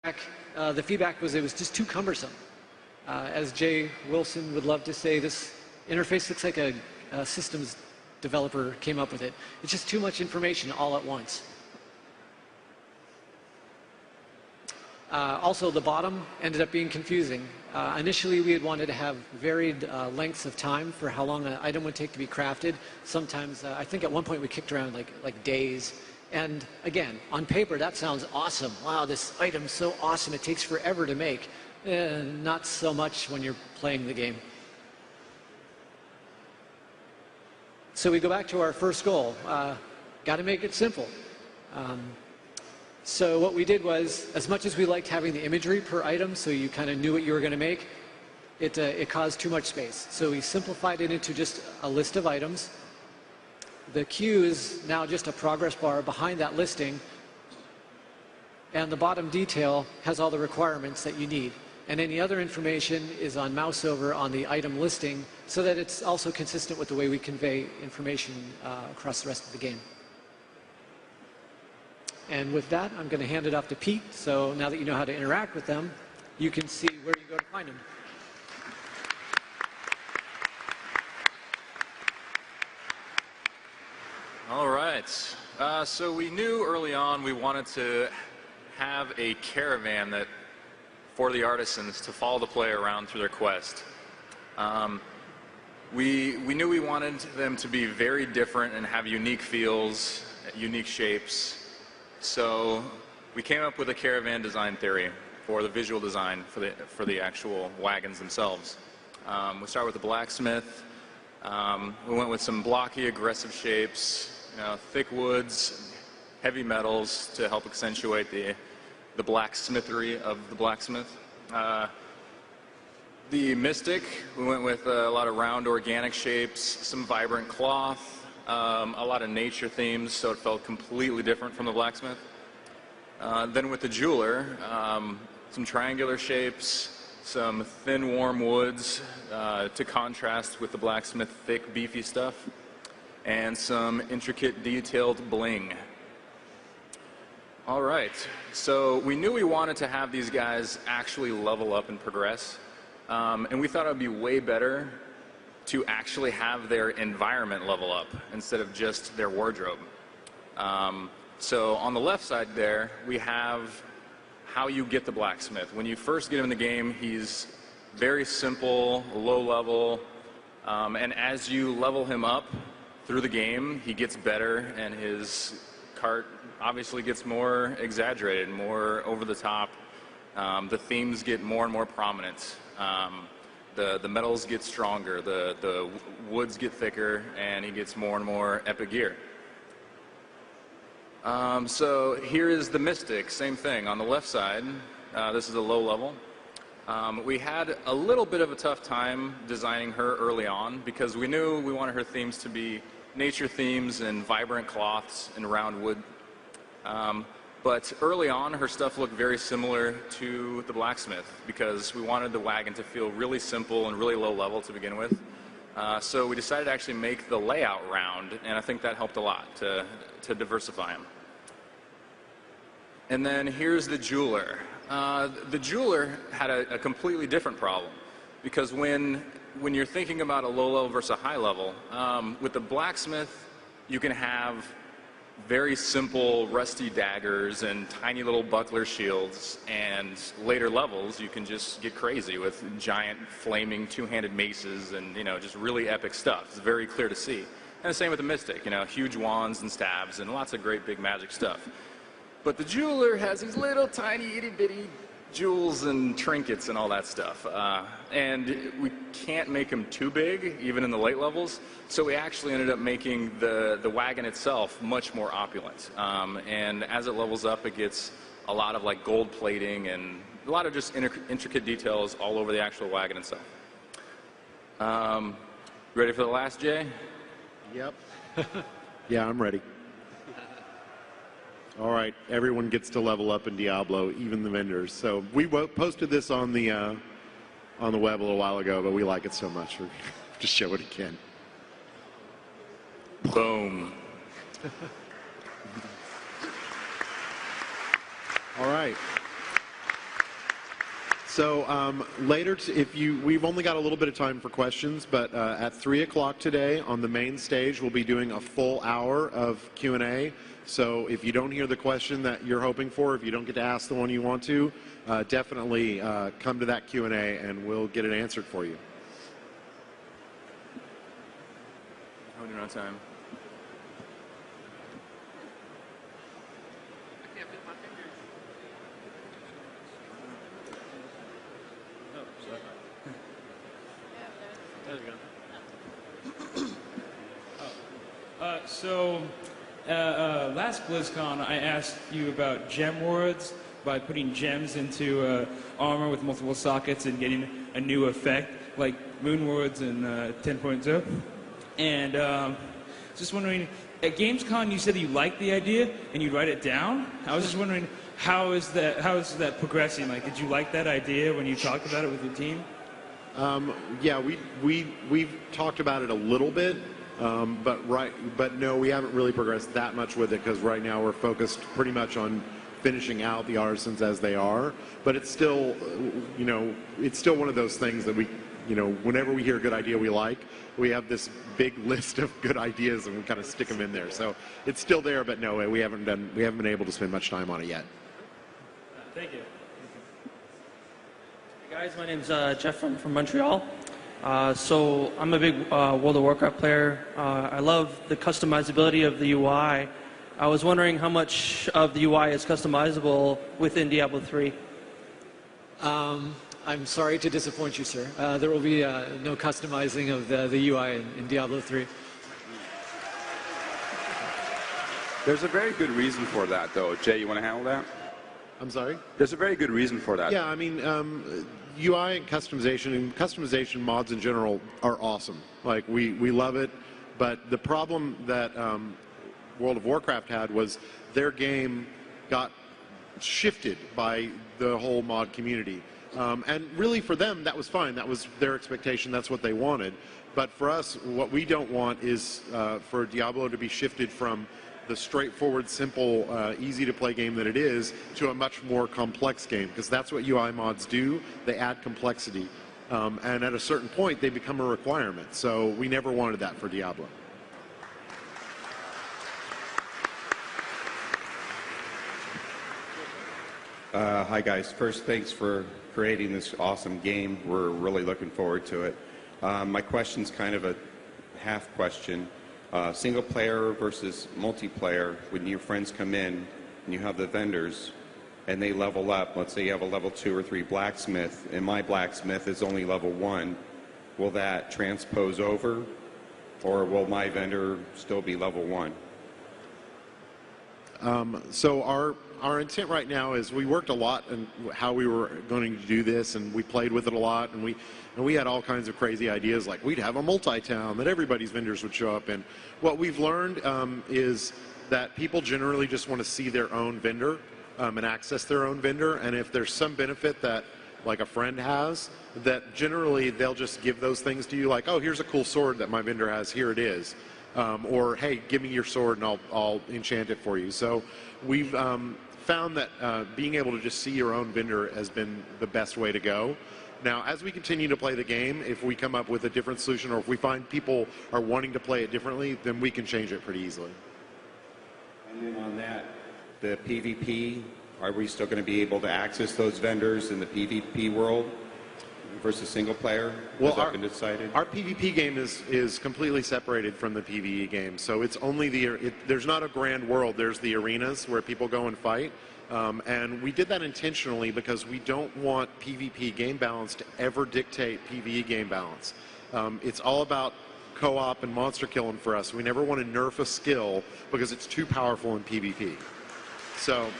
The feedback was it was just too cumbersome. As Jay Wilson would love to say, this interface looks like a systems developer came up with it. It's just too much information all at once. Also, the bottom ended up being confusing. Initially, we had wanted to have varied lengths of time for how long an item would take to be crafted. Sometimes, I think at one point we kicked around like days. And again, on paper, that sounds awesome. Wow, this item's so awesome, it takes forever to make. Not so much when you're playing the game. So we go back to our first goal. Got to make it simple. So what we did was, as much as we liked having the imagery per item, so you kind of knew what you were going to make, it caused too much space. So we simplified it into just a list of items. The queue is now just a progress bar behind that listing, and the bottom detail has all the requirements that you need. And any other information is on mouse over on the item listing, so that it's also consistent with the way we convey information across the rest of the game. And with that, I'm going to hand it off to Pete. So now that you know how to interact with them, you can see where you go to find them. All right. So we knew early on we wanted to have a caravan that for the artisans to follow the player around through their quest. We knew we wanted them to be very different and have unique feels, unique shapes. So we came up with a caravan design theory for the visual design for the actual wagons themselves. We started with the blacksmith. We went with some blocky, aggressive shapes, thick woods, heavy metals to help accentuate the blacksmithery of the blacksmith. The mystic, we went with a lot of round organic shapes, some vibrant cloth, a lot of nature themes, so it felt completely different from the blacksmith. Then with the jeweler, some triangular shapes, some thin, warm woods to contrast with the blacksmith thick, beefy stuff, and some intricate, detailed bling. All right, so we knew we wanted to have these guys actually level up and progress, and we thought it would be way better to actually have their environment level up instead of just their wardrobe. So on the left side there, we have how you get the blacksmith. When you first get him in the game, he's very simple, low level, and as you level him up through the game, he gets better, and his cart obviously gets more exaggerated, more over the top. The themes get more and more prominent. The metals get stronger, the woods get thicker, and he gets more and more epic gear. So here is the Mystic, same thing. On the left side, this is a low level. We had a little bit of a tough time designing her early on because we knew we wanted her themes to be nature themes and vibrant cloths and round wood. But early on, her stuff looked very similar to the blacksmith because we wanted the wagon to feel really simple and really low level to begin with. So we decided to actually make the layout round, and I think that helped a lot to diversify them. And then here's the jeweler. The jeweler had a completely different problem because when you're thinking about a low level versus a high level, with the blacksmith, you can have very simple rusty daggers and tiny little buckler shields, and later levels you can just get crazy with giant flaming two-handed maces and just really epic stuff. It's very clear to see. And the same with the Mystic, huge wands and stabs and lots of great big magic stuff. But the jeweler has these little tiny itty-bitty jewels and trinkets and all that stuff. And we can't make them too big, even in the late levels, so we actually ended up making the wagon itself much more opulent. And as it levels up, it gets a lot of like gold plating and a lot of just intricate details all over the actual wagon itself. Ready for the last, Jay? Yep. Yeah, I'm ready. All right, everyone gets to level up in Diablo, even the vendors. So we posted this on the web a little while ago, but we like it so much, we're to show it again. Boom. All right. So later, we've only got a little bit of time for questions, but at 3 o'clock today on the main stage, we'll be doing a full hour of Q&A. So if you don't hear the question that you're hoping for, if you don't get to ask the one you want to, definitely come to that Q&A and we'll get it answered for you. How many round time? Last BlizzCon, I asked you about gem wards by putting gems into armor with multiple sockets and getting a new effect, like moon wards and 10.0. And just wondering, at Gamescom, you said that you liked the idea and you'd write it down. I was just wondering, how is that progressing? Like, did you like that idea when you talked about it with your team? Yeah, we've talked about it a little bit. But no, we haven't really progressed that much with it because right now we're focused pretty much on finishing out the artisans as they are. But it's still, it's still one of those things that we, whenever we hear a good idea we like, we have this big list of good ideas and we kind of stick them in there. So it's still there, but no, we haven't been able to spend much time on it yet. Thank you. Hey guys, my name's Jeff from Montreal. So I'm a big World of Warcraft player. I love the customizability of the UI. I was wondering how much of the UI is customizable within Diablo 3. I'm sorry to disappoint you, sir. There will be no customizing of the UI in Diablo 3. There's a very good reason for that, though. Jay, you want to handle that? I'm sorry? There's a very good reason for that. Yeah, I mean, UI and customization mods in general are awesome. Like, we love it, but the problem that World of Warcraft had was their game got shifted by the whole mod community. And really for them, that was fine. That was their expectation. That's what they wanted. But for us, what we don't want is for Diablo to be shifted from the straightforward, simple, easy-to-play game that it is to a much more complex game, because that's what UI mods do. They add complexity. And at a certain point, they become a requirement. So we never wanted that for Diablo. Hi, guys. First, thanks for creating this awesome game. We're really looking forward to it. My question's kind of a half question. Single player versus multiplayer, when your friends come in and you have the vendors and they level up, let's say you have a level 2 or 3 blacksmith and my blacksmith is only level 1, will that transpose over or will my vendor still be level 1? So our intent right now is we worked a lot on how we were going to do this, and we played with it a lot, and we had all kinds of crazy ideas, like we'd have a multi-town that everybody's vendors would show up in. What we've learned is that people generally just want to see their own vendor and access their own vendor, and if there's some benefit that like a friend has, that generally they'll just give those things to you, like, oh, here's a cool sword that my vendor has, here it is. Or, hey, give me your sword and I'll enchant it for you. So we've found that being able to just see your own vendor has been the best way to go. Now, as we continue to play the game, if we come up with a different solution or if we find people are wanting to play it differently, then we can change it pretty easily. And then on that, the PvP, are we still going to be able to access those vendors in the PvP world versus single player? Well, Has that been decided? Our PvP game is completely separated from the PvE game. So it's only there's not a grand world. There's the arenas where people go and fight. And we did that intentionally because we don't want PvP game balance to ever dictate PvE game balance. It's all about co-op and monster killing for us. We never want to nerf a skill because it's too powerful in PvP. So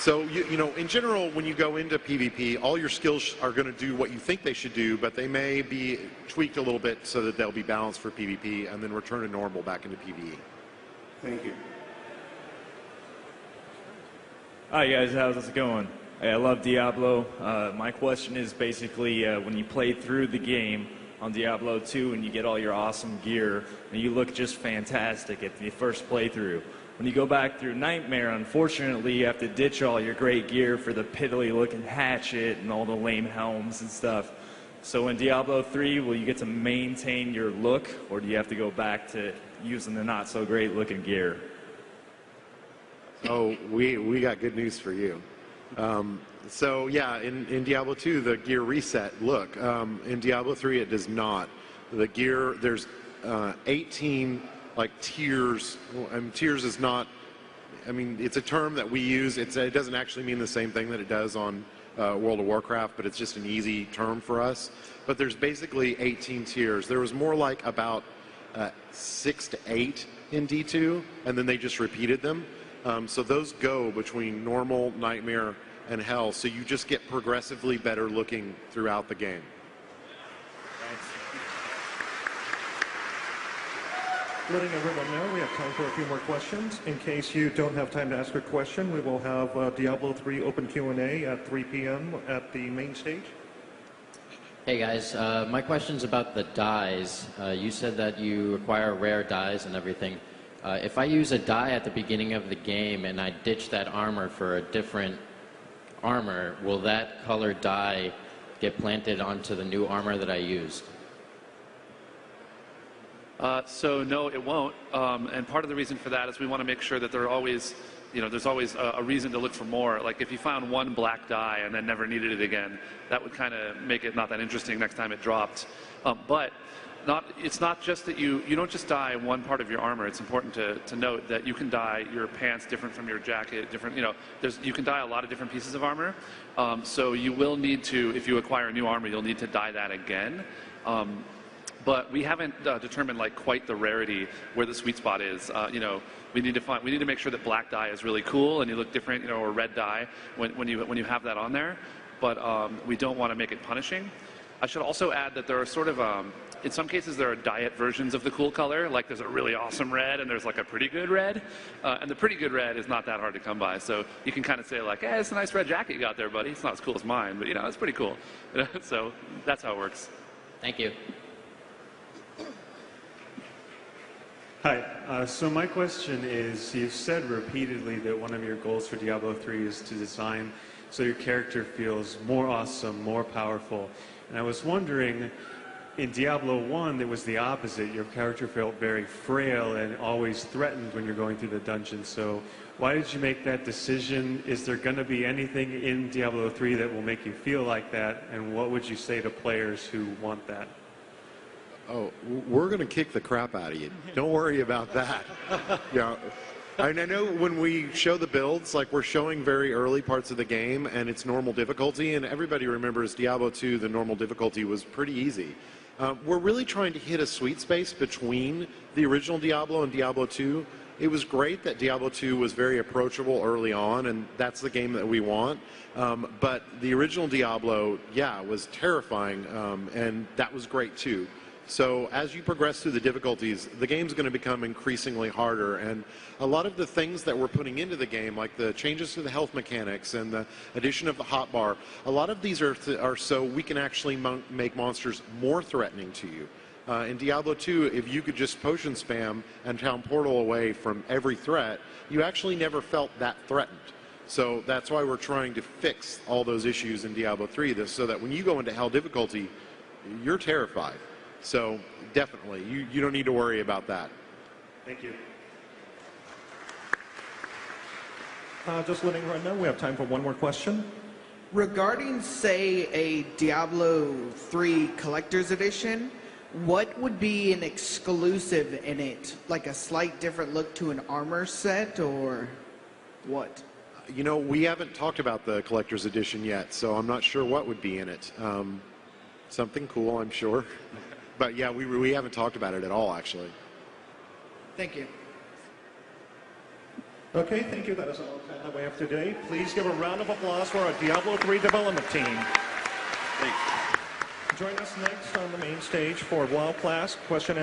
in general, when you go into PvP, all your skills are going to do what you think they should do, but they may be tweaked a little bit so that they'll be balanced for PvP and then return to normal back into PvE. Thank you. Hi guys, how's it going? I love Diablo. My question is basically when you play through the game on Diablo 2 and you get all your awesome gear and you look just fantastic at the first playthrough, When you go back through Nightmare, unfortunately, you have to ditch all your great gear for the piddly-looking hatchet and all the lame helms and stuff. So in Diablo 3, will you get to maintain your look, or do you have to go back to using the not-so-great-looking gear? Oh, we got good news for you. So yeah, in Diablo 2, the gear reset look. In Diablo 3, it does not. The gear, there's 18 like tiers. Tiers is not, I mean, it's a term that we use. It doesn't actually mean the same thing that it does on World of Warcraft, but it's just an easy term for us. But there's basically 18 tiers. There was more like about 6 to 8 in D2, and then they just repeated them. So those go between normal, nightmare, and hell. So you just get progressively better looking throughout the game. Letting everyone know, we have time for a few more questions. In case you don't have time to ask a question, we will have Diablo 3 open Q&A at 3 p.m. at the main stage. Hey guys, my question's about the dyes. You said that you acquire rare dyes and everything. If I use a dye at the beginning of the game and I ditch that armor for a different armor, will that colored dye get planted onto the new armor that I used? So no, it won't. And part of the reason for that is we want to make sure that there are always, there's always a reason to look for more. Like if you found one black dye and then never needed it again, that would kind of make it not that interesting next time it dropped. But it's not just that you don't just dye one part of your armor. It's important to note that you can dye your pants different from your jacket, different, you can dye a lot of different pieces of armor. So you will need to, if you acquire a new armor, you'll need to dye that again. But we haven't determined like quite the rarity where the sweet spot is. We need to make sure that black dye is really cool and you look different, or red dye when you have that on there. But we don't want to make it punishing. I should also add that there are sort of in some cases there are diet versions of the cool color. Like there's a really awesome red and there's like a pretty good red, and the pretty good red is not that hard to come by. So you can kind of say like, hey, it's a nice red jacket you got there, buddy. It's not as cool as mine, but it's pretty cool. So that's how it works. Thank you. Hi, so my question is, you've said repeatedly that one of your goals for Diablo 3 is to design so your character feels more awesome, more powerful. And I was wondering, in Diablo 1, it was the opposite. Your character felt very frail and always threatened when you're going through the dungeon. So why did you make that decision? Is there going to be anything in Diablo 3 that will make you feel like that? And what would you say to players who want that? Oh, we're going to kick the crap out of you. Don't worry about that. And I know when we show the builds, like we're showing very early parts of the game and it's normal difficulty, and everybody remembers Diablo 2, the normal difficulty was pretty easy. We're really trying to hit a sweet space between the original Diablo and Diablo 2. It was great that Diablo 2 was very approachable early on, and that's the game that we want. But the original Diablo, was terrifying, and that was great too. So as you progress through the difficulties, the game's going to become increasingly harder, and a lot of the things that we're putting into the game, like the changes to the health mechanics and the addition of the hotbar, a lot of these are so we can actually make monsters more threatening to you. In Diablo 2, if you could just potion spam and town portal away from every threat, you actually never felt that threatened. So that's why we're trying to fix all those issues in Diablo 3, so that when you go into hell difficulty, you're terrified. So definitely, you don't need to worry about that. Thank you. Just letting everyone know, we have time for one more question. Regarding, say, a Diablo 3 Collector's Edition, what would be an exclusive in it? Like a slight different look to an armor set, or what? We haven't talked about the Collector's Edition yet, so I'm not sure what would be in it. Something cool, I'm sure. But yeah, we haven't talked about it at all, actually. Thank you. Okay, thank you. That is all the time that we have today. Please give a round of applause for our Diablo 3 development team. Thanks. Join us next on the main stage for WoW Class question